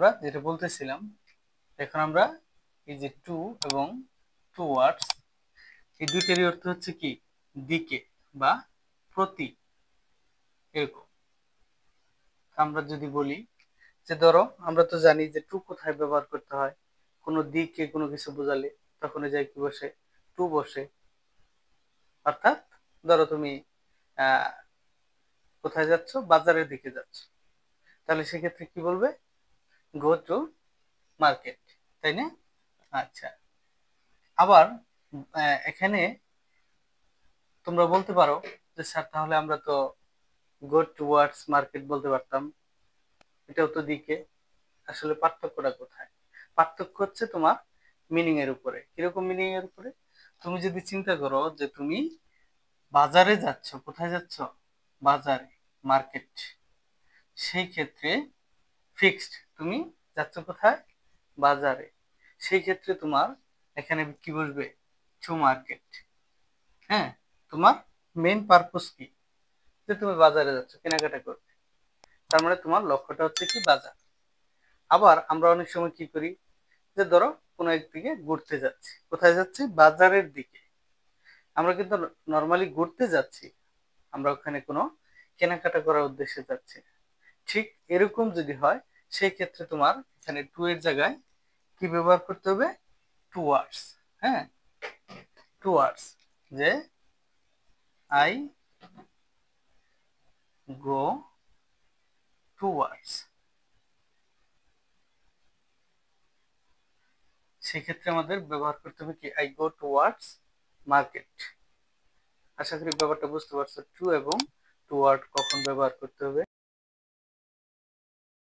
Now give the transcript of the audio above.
আমরা যেটা বলতেছিলাম, এখন আমরা এই যে টু এবং টুয়ার্ডস এই দুইটারই অর্থ হচ্ছে কি দিকে বা প্রতি, এরকম। আমরা যদি বলি যে ধরো আমরা তো জানি যে টু কোথায় ব্যবহার করতে হয়, কোনো দিকে কোনো কিছু বোঝালে তখন যাই কি বসে, টু বসে। অর্থাৎ ধরো তুমি আহ কোথায় যাচ্ছ, বাজারের দিকে যাচ্ছ, তাহলে সেক্ষেত্রে কি বলবে, গো টু মার্কেট, তাই না? আচ্ছা, আবার এখানে তোমরা বলতে পারো যে স্যার তাহলে আমরা তো গো টুয়ার্ডস মার্কেট বলতে পারতাম, এটাও তো দিকে। আসলে পার্থক্যটা কোথায়? পার্থক্য হচ্ছে তোমার মিনিং এর উপরে। কিরকম মিনিং এর উপরে? তুমি যদি চিন্তা করো যে তুমি বাজারে যাচ্ছ, কোথায় যাচ্ছ, বাজারে, মার্কেট, সেই ক্ষেত্রে ফিক্সড তুমি যাচ্ছ কোথায়, বাজারে, সেই ক্ষেত্রে তোমার এখানে কি বসবে, টু মার্কেট। হ্যাঁ, তোমার মেইন পারপোজ কি, যে তুমি বাজারে যাচ্ছ কেনাকাটা করতে, তার মানে তোমার লক্ষ্যটা হচ্ছে কি বাজার। আবার আমরা অনেক সময় কি করি, যে ধরো কোনো একদিকে ঘুরতে যাচ্ছি, কোথায় যাচ্ছি, বাজারের দিকে। আমরা কিন্তু নর্মালি ঘুরতে যাচ্ছি, আমরা ওখানে কোনো কেনাকাটা করার উদ্দেশ্যে যাচ্ছি না। ঠিক এরকম যদি হয়, সেই ক্ষেত্রে তোমার এখানে টু এর জায়গায় কি ব্যবহার করতে হবে, টুয়ার্ডস। হ্যাঁ, টুয়ার্ডস, যে আই গো টুয়ার্ডস, সেক্ষেত্রে আমাদের ব্যবহার করতে হবে কি, আই গো টুয়ার্ডস মার্কেট। আশা করি ব্যাপারটা বুঝতে পারছো, টু এবং টুয়ার্ড কখন ব্যবহার করতে হবে।